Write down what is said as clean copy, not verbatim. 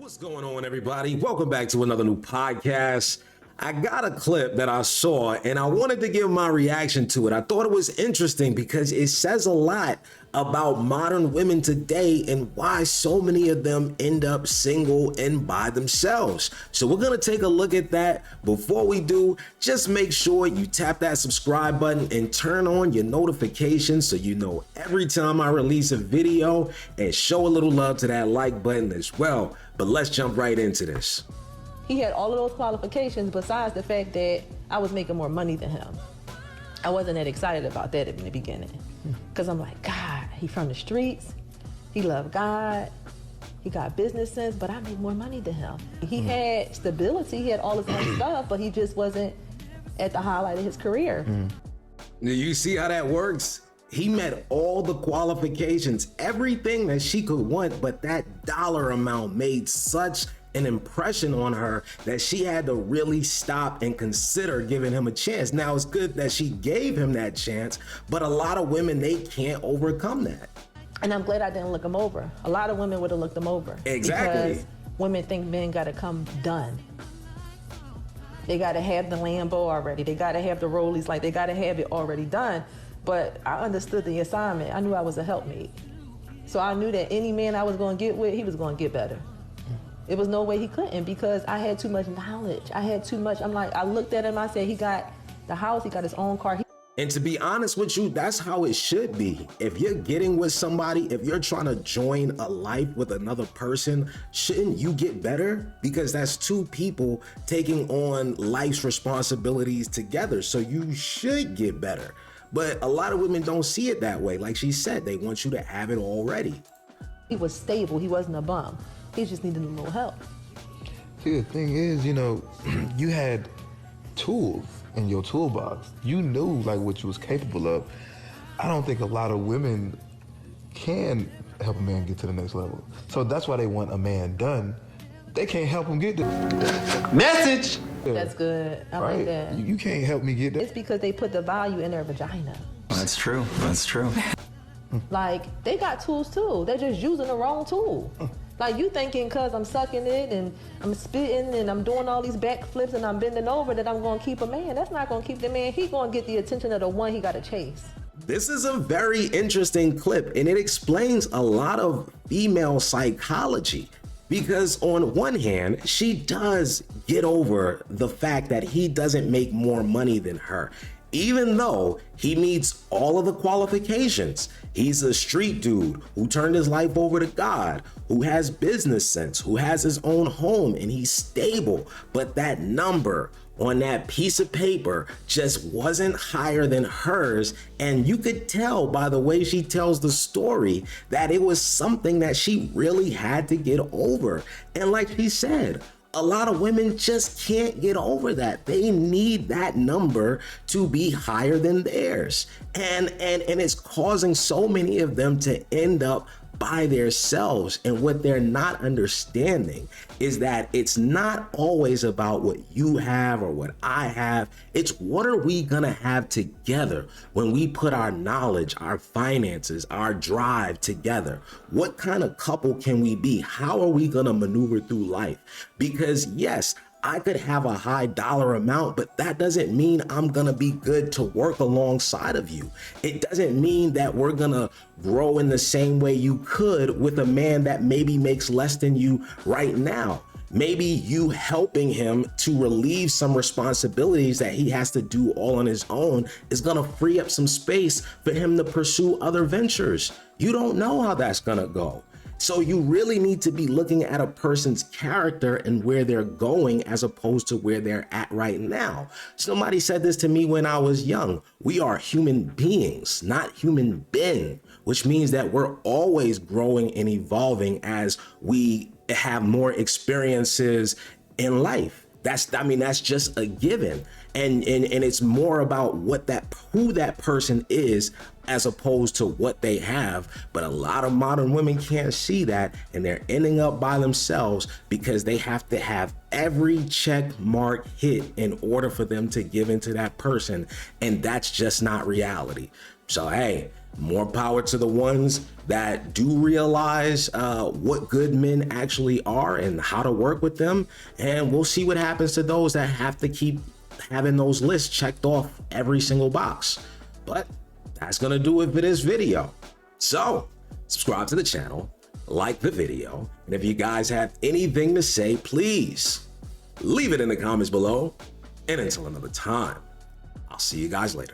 What's going on, everybody? Welcome back to another new podcast. I got a clip that I saw and I wanted to give my reaction to it. I thought it was interesting because it says a lot about modern women today and why so many of them end up single and by themselves. So we're going to take a look at that. Before we do, just make sure you tap that subscribe button and turn on your notifications so you know every time I release a video, and show a little love to that like button as well. But let's jump right into this. He had all of those qualifications besides the fact that I was making more money than him. I wasn't that excited about that in the beginning. Because I'm like, God, he from the streets, he loved God, he got business sense, but I make more money than him. He had stability, he had all his own stuff, but he just wasn't at the highlight of his career. Do you see how that works? He met all the qualifications, everything that she could want, but that dollar amount made such an impression on her that she had to really stop and consider giving him a chance. Now, it's good that she gave him that chance, but a lot of women, they can't overcome that. And I'm glad I didn't look him over. A lot of women would have looked him over. Exactly. Because women think men gotta come done. They gotta have the Lambo already. They gotta have the Rollies, like they gotta have it already done. But I understood the assignment. I knew I was a helpmate. So I knew that any man I was gonna get with, he was gonna get better. It was no way he couldn't because I had too much knowledge. I had too much. I'm like, I looked at him, I said, he got the house, he got his own car. And to be honest with you, that's how it should be. If you're getting with somebody, if you're trying to join a life with another person, shouldn't you get better? Because that's two people taking on life's responsibilities together. So you should get better. But a lot of women don't see it that way. Like she said, they want you to have it already. He was stable, he wasn't a bum. He just needed a little help. See, the thing is, you know, you had tools in your toolbox. You knew like what you was capable of. I don't think a lot of women can help a man get to the next level. So that's why they want a man done. They can't help him get there. Message! That's good. I like that. You can't help me get there. It's because they put the value in their vagina. That's true. That's true. Like, they got tools too. They're just using the wrong tool. Like, you thinking because I'm sucking it and I'm spitting and I'm doing all these backflips and I'm bending over that I'm going to keep a man. That's not going to keep the man. He going to get the attention of the one he got to chase. This is a very interesting clip, and it explains a lot of female psychology. Because on one hand, she does get over the fact that he doesn't make more money than her, even though he meets all of the qualifications. He's a street dude who turned his life over to God, who has business sense, who has his own home, and he's stable. But that number on that piece of paper just wasn't higher than hers. And you could tell by the way she tells the story that it was something that she really had to get over. And like she said, a lot of women just can't get over that. They need that number to be higher than theirs. And it's causing so many of them to end up by themselves. And what they're not understanding is that it's not always about what you have or what I have. It's what are we gonna have together when we put our knowledge, our finances, our drive together? What kind of couple can we be? How are we gonna maneuver through life? Because yes, I could have a high dollar amount, but that doesn't mean I'm gonna be good to work alongside of you. It doesn't mean that we're gonna grow in the same way you could with a man that maybe makes less than you right now. Maybe you helping him to relieve some responsibilities that he has to do all on his own is gonna free up some space for him to pursue other ventures. You don't know how that's gonna go. So you really need to be looking at a person's character and where they're going as opposed to where they're at right now. Somebody said this to me when I was young. We are human beings, not human being, which means that we're always growing and evolving as we have more experiences in life. That's just a given. And it's more about who that person is as opposed to what they have. But a lot of modern women can't see that, and they're ending up by themselves because they have to have every check mark hit in order for them to give into that person. And that's just not reality. So, hey, More power to the ones that do realize what good men actually are and how to work with them. And we'll see what happens to those that have to keep having those lists checked off every single box. But that's gonna do it for this video. So subscribe to the channel, like the video, and if you guys have anything to say, please leave it in the comments below. And until another time, I'll see you guys later.